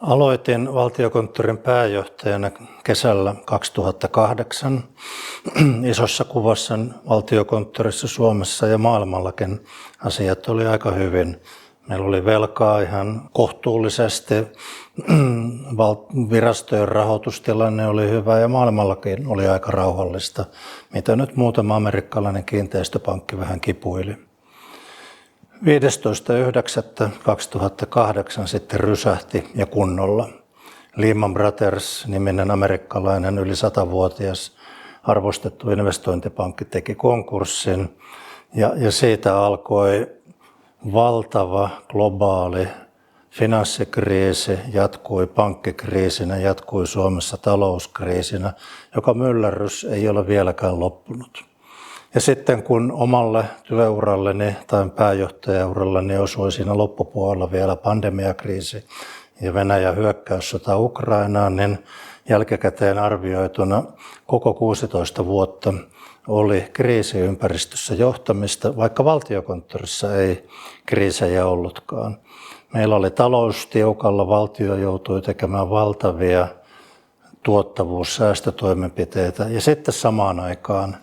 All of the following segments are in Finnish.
Aloitin Valtiokonttorin pääjohtajana kesällä 2008. Isossa kuvassa Valtiokonttorissa Suomessa ja maailmallakin asiat oli aika hyvin. Meillä oli velkaa ihan kohtuullisesti, virastojen rahoitustilanne oli hyvä ja maailmallakin oli aika rauhallista, mitä nyt muutama amerikkalainen kiinteistöpankki vähän kipuili. 15.9.2008 sitten rysähti ja kunnolla. Lehman Brothers-niminen amerikkalainen yli 100-vuotias arvostettu investointipankki teki konkurssin ja siitä alkoi valtava globaali finanssikriisi, jatkui pankkikriisinä, jatkui Suomessa talouskriisinä, joka myllerrys ei ole vieläkään loppunut. Ja sitten kun omalle työuralleni tai pääjohtajauralleni osui siinä loppupuolella vielä pandemiakriisi ja Venäjän hyökkäyssota Ukrainaan, niin jälkikäteen arvioituna koko 16 vuotta oli kriisiympäristössä johtamista, vaikka Valtiokonttorissa ei kriisejä ollutkaan. Meillä oli talous tiukalla, valtio joutui tekemään valtavia tuottavuussäästötoimenpiteitä ja sitten samaan aikaan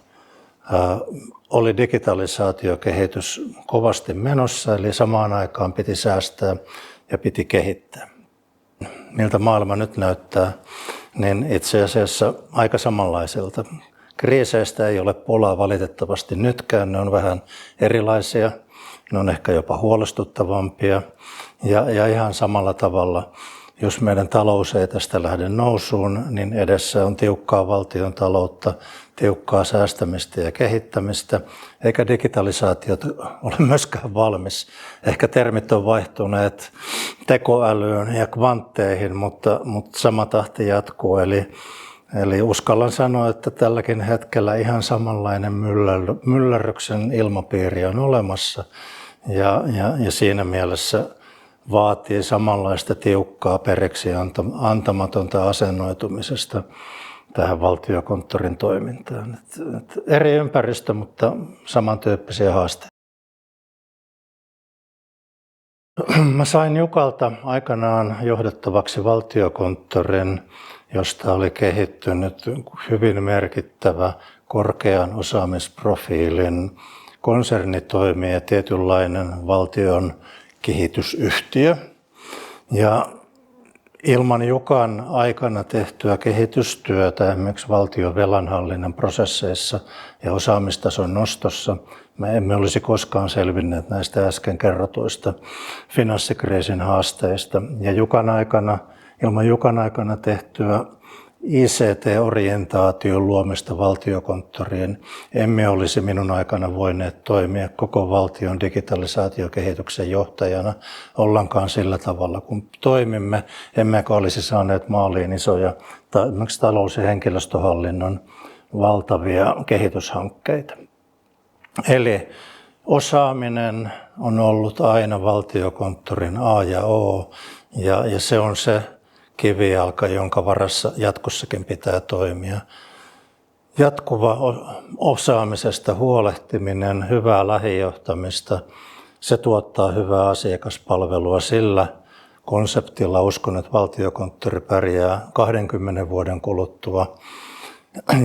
oli digitalisaatiokehitys kovasti menossa, eli samaan aikaan piti säästää ja piti kehittää. Miltä maailma nyt näyttää, niin itse asiassa aika samanlaiselta. Kriiseistä ei ole pulaa valitettavasti nytkään, ne on vähän erilaisia, ne on ehkä jopa huolestuttavampia ja ihan samalla tavalla. Jos meidän talous ei tästä lähde nousuun, niin edessä on tiukkaa valtion taloutta, tiukkaa säästämistä ja kehittämistä, eikä digitalisaatio ole myöskään valmis. Ehkä termit on vaihtuneet tekoälyyn ja kvantteihin, mutta sama tahti jatkuu. Eli uskallan sanoa, että tälläkin hetkellä ihan samanlainen myllerryksen ilmapiiri on olemassa ja siinä mielessä vaatii samanlaista tiukkaa periksi antamatonta asennoitumisesta tähän Valtiokonttorin toimintaan. Eri ympäristö, mutta samantyyppisiä haasteita. Mä sain Jukalta aikanaan johdettavaksi Valtiokonttorin, josta oli kehittynyt hyvin merkittävä korkean osaamisprofiilin konsernitoimija, tietynlainen valtion kehitysyhtiö. Ja ilman Jukan aikana tehtyä kehitystyötä esimerkiksi valtion velanhallinnan prosesseissa ja osaamistason nostossa me emme olisi koskaan selvinneet näistä äsken kerrotuista finanssikriisin haasteista. Ja ilman Jukan aikana tehtyä ICT-orientaation luomista Valtiokonttoriin emme olisi minun aikana voineet toimia koko valtion digitalisaatiokehityksen johtajana ollenkaan sillä tavalla, kun toimimme, emmekä olisi saaneet maaliin isoja esimerkiksi talous- ja henkilöstöhallinnon valtavia kehityshankkeita. Eli osaaminen on ollut aina Valtiokonttorin A ja O, ja se on se kivijalka, jonka varassa jatkossakin pitää toimia. Jatkuva osaamisesta huolehtiminen, hyvää lähijohtamista, se tuottaa hyvää asiakaspalvelua. Sillä konseptilla uskon, että Valtiokonttori pärjää 20 vuoden kuluttua.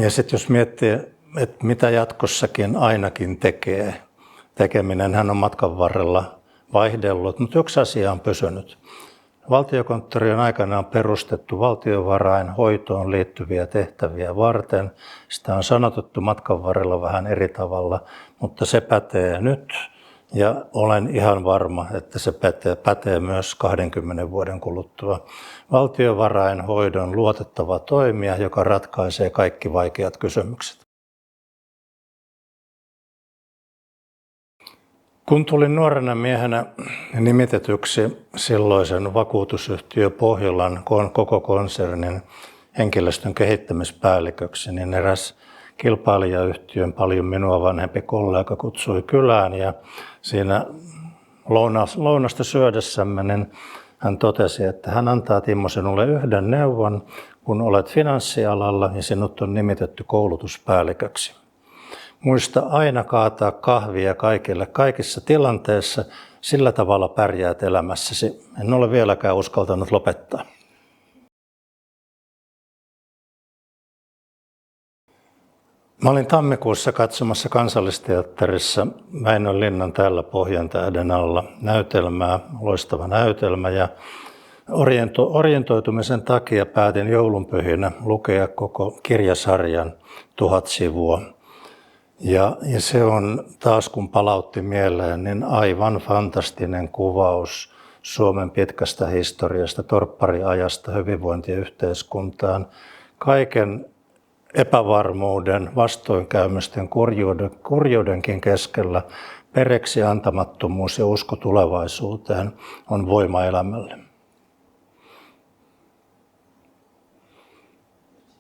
Ja sitten jos miettii, että mitä jatkossakin ainakin tekeminenhän on matkan varrella vaihdellut, mutta yksi asia on pysynyt. Valtiokonttori on aikanaan perustettu valtiovarainhoitoon liittyviä tehtäviä varten. Sitä on sanotettu matkan varrella vähän eri tavalla, mutta se pätee nyt ja olen ihan varma, että se pätee myös 20 vuoden kuluttua. Valtiovarainhoidon luotettava toimija, joka ratkaisee kaikki vaikeat kysymykset. Kun tulin nuorena miehenä nimitetyksi silloisen vakuutusyhtiö Pohjolan koko konsernin henkilöstön kehittämispäälliköksi, niin eräs kilpailijayhtiön paljon minua vanhempi kollega kutsui kylään ja siinä lounasta syödessämme niin hän totesi, että hän antaa Timo sinulle yhden neuvon, kun olet finanssialalla ja sinut on nimitetty koulutuspäälliköksi. Muista aina kaataa kahvia kaikille kaikissa tilanteissa, sillä tavalla pärjäät elämässäsi. En ole vieläkään uskaltanut lopettaa. Mä olin tammikuussa katsomassa Kansallisteatterissa Väinön Linnan Täällä Pohjantähden alla näytelmää, loistava näytelmä, ja orientoitumisen takia päätin joulunpyhinä lukea koko kirjasarjan 1000 sivua. Ja se on taas, kun palautti mieleen, niin aivan fantastinen kuvaus Suomen pitkästä historiasta, torppariajasta hyvinvointiyhteiskuntaan, kaiken epävarmuuden, vastoinkäymisten, kurjuudenkin keskellä pereksi antamattomuus ja usko tulevaisuuteen on voima elämälle.